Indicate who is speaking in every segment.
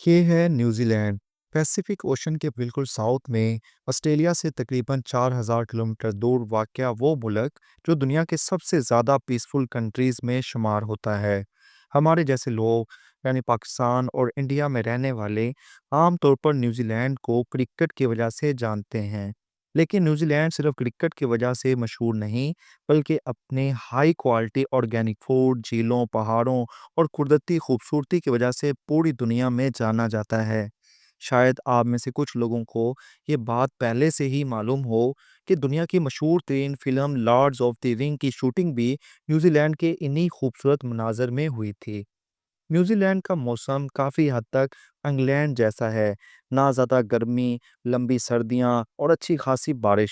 Speaker 1: یہ ہے New Zealand, Pacific ocean کے بالکل ساؤتھ میں، آسٹریلیا سے تقریباً 4000 کلومیٹر دور واقع وہ ملک جو دنیا کے سب سے زیادہ پیسفل کنٹریز میں شمار ہوتا ہے۔ ہمارے جیسے لوگ یعنی پاکستان اور انڈیا میں رہنے والے عام طور پر نیوزی لینڈ کو کرکٹ کی وجہ سے جانتے ہیں، لیکن نیوزی لینڈ صرف کرکٹ کی وجہ سے مشہور نہیں، بلکہ اپنے ہائی کوالٹی آرگینک فوڈ، جھیلوں، پہاڑوں اور قدرتی خوبصورتی کی وجہ سے پوری دنیا میں جانا جاتا ہے۔ شاید آپ میں سے کچھ لوگوں کو یہ بات پہلے سے ہی معلوم ہو کہ دنیا کی مشہور ترین فلم لارڈز آف دی رنگ کی شوٹنگ بھی نیوزی لینڈ کے انہی خوبصورت مناظر میں ہوئی تھی۔ نیوزی لینڈ کا موسم کافی حد تک انگلینڈ جیسا ہے، نہ زیادہ گرمی، لمبی سردیاں اور اچھی خاصی بارش۔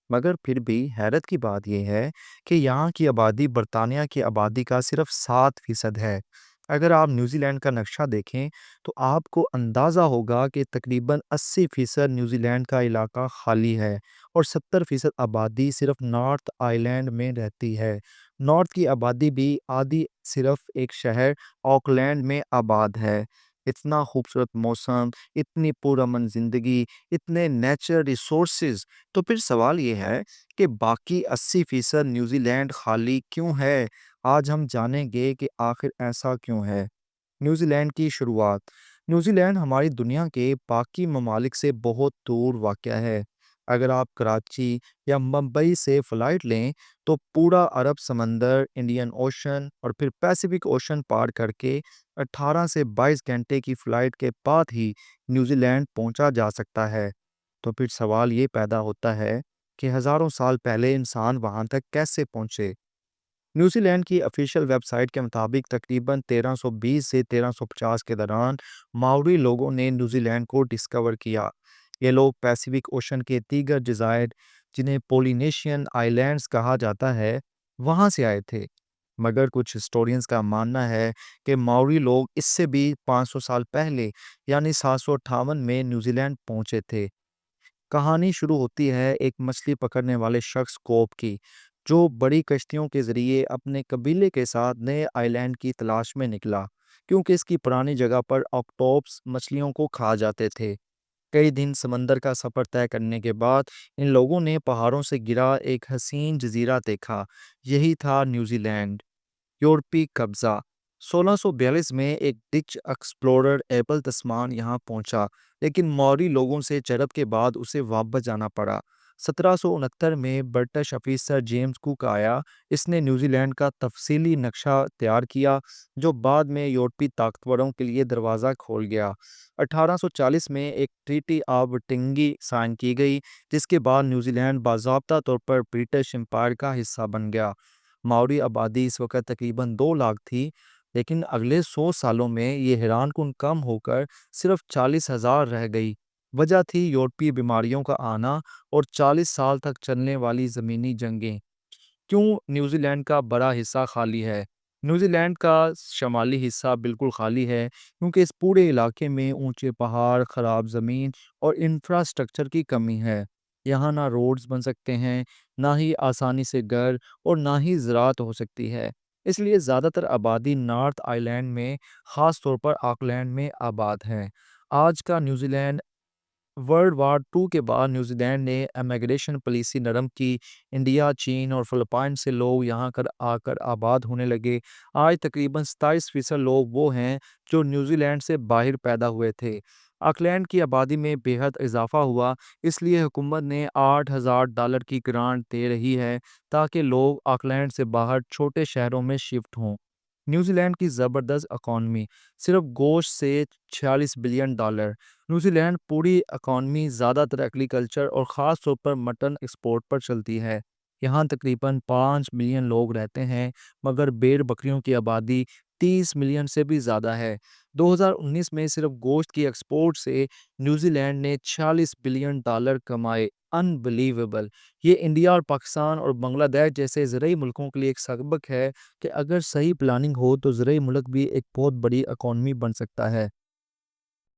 Speaker 1: مگر پھر بھی حیرت کی بات یہ ہے کہ یہاں کی آبادی برطانیہ کی آبادی کا صرف 7% ہے۔ اگر آپ نیوزی لینڈ کا نقشہ دیکھیں تو آپ کو اندازہ ہوگا کہ تقریباً 80% نیوزی لینڈ کا علاقہ خالی ہے اور 70% آبادی صرف نارتھ آئی لینڈ میں رہتی ہے۔ نارتھ کی آبادی بھی آدھی صرف ایک شہر آکلینڈ میں آباد ہے۔ اتنا خوبصورت موسم، اتنی پرامن زندگی، اتنے نیچرل ریسورسز، تو پھر سوال یہ ہے کہ باقی 80% نیوزی لینڈ خالی کیوں ہے؟ آج ہم جانیں گے کہ آخر ایسا کیوں ہے۔ نیوزی لینڈ کی شروعات۔ نیوزی لینڈ ہماری دنیا کے باقی ممالک سے بہت دور واقع ہے۔ اگر آپ کراچی یا ممبئی سے فلائٹ لیں تو پورا عرب سمندر، انڈین اوشن اور پھر پیسیفک اوشن پار کر کے 18 سے 22 گھنٹے کی فلائٹ کے بعد ہی نیوزی لینڈ پہنچا جا سکتا ہے۔ تو پھر سوال یہ پیدا ہوتا ہے کہ ہزاروں سال پہلے انسان وہاں تک کیسے پہنچے؟ نیوزی لینڈ کی آفیشیل ویب سائٹ کے مطابق تقریباً 1320 سے 1350 کے دوران ماؤری لوگوں نے نیوزی لینڈ کو ڈسکور کیا۔ یہ لوگ پیسیفک اوشن کے دیگر جزائر، جنہیں پولینیشین آئی لینڈز کہا جاتا ہے، وہاں سے آئے تھے۔ مگر کچھ ہسٹورینز کا ماننا ہے کہ ماؤری لوگ اس سے بھی 500 سال پہلے یعنی 758 میں نیوزی لینڈ پہنچے تھے۔ کہانی شروع ہوتی ہے ایک مچھلی پکڑنے والے شخص کوپ کی، جو بڑی کشتیوں کے ذریعے اپنے قبیلے کے ساتھ نئے آئی لینڈ کی تلاش میں نکلا، کیونکہ اس کی پرانی جگہ پر آکٹوپس مچھلیوں کو کھا جاتے تھے۔ کئی دن سمندر کا سفر طے کرنے کے بعد ان لوگوں نے پہاڑوں سے گرا ایک حسین جزیرہ دیکھا، یہی تھا نیوزی لینڈ۔ یورپی قبضہ۔ 1642 میں ایک ڈچ ایکسپلورر ایبل تسمان یہاں پہنچا، لیکن موری لوگوں سے جھڑپ کے بعد اسے واپس جانا پڑا۔ 1769 میں برٹش افیسر جیمز کوک آیا۔ اس نے نیوزی لینڈ کا تفصیلی نقشہ تیار کیا، جو بعد میں یورپی طاقتوروں کے لیے دروازہ کھول گیا۔ 1840 میں ایک ٹریٹی آف ٹنگی سائن کی گئی، جس کے بعد نیوزی لینڈ باضابطہ طور پر برٹش امپائر کا حصہ بن گیا۔ ماؤری آبادی اس وقت تقریباً 2 لاکھ تھی، لیکن اگلے 100 سالوں میں یہ حیران کن کم ہو کر صرف 40,000 رہ گئی۔ وجہ تھی یورپی بیماریوں کا آنا اور 40 سال تک چلنے والی زمینی جنگیں۔ کیوں نیوزی لینڈ کا بڑا حصہ خالی ہے؟ نیوزی لینڈ کا شمالی حصہ بالکل خالی ہے کیونکہ اس پورے علاقے میں اونچے پہاڑ، خراب زمین اور انفراسٹرکچر کی کمی ہے۔ یہاں نہ روڈز بن سکتے ہیں، نہ ہی آسانی سے گھر اور نہ ہی زراعت ہو سکتی ہے۔ اس لیے زیادہ تر آبادی نارتھ آئی لینڈ میں، خاص طور پر آکلینڈ میں آباد ہے۔ آج کا نیوزی لینڈ۔ ورلڈ وار 2 کے بعد نیوزی لینڈ نے امیگریشن پالیسی نرم کی۔ انڈیا، چین اور فلپائن سے لوگ یہاں آ کر آباد ہونے لگے۔ آج تقریباً 27% لوگ وہ ہیں جو نیوزی لینڈ سے باہر پیدا ہوئے تھے۔ آکلینڈ کی آبادی میں بے حد اضافہ ہوا، اس لیے حکومت نے $8,000 کی گرانٹ دے رہی ہے تاکہ لوگ آکلینڈ سے باہر چھوٹے شہروں میں شفٹ ہوں۔ نیوزی لینڈ کی زبردست اکانومی۔ صرف گوشت سے $46 بلین۔ نیوزی لینڈ پوری اکانومی زیادہ تر ایگریکلچر اور خاص طور پر مٹن ایکسپورٹ پر چلتی ہے۔ یہاں تقریباً 5 ملین لوگ رہتے ہیں، مگر بھیڑ بکریوں کی آبادی 30 ملین سے بھی زیادہ ہے۔ 2019 میں صرف گوشت کی ایکسپورٹ سے نیوزی لینڈ نے $46 بلین کمائے۔ انبلیویبل۔ یہ انڈیا اور پاکستان اور بنگلہ دیش جیسے زرعی ملکوں کے لیے ایک سبق ہے کہ اگر صحیح پلاننگ ہو تو زرعی ملک بھی ایک بہت بڑی اکانومی بن سکتا ہے۔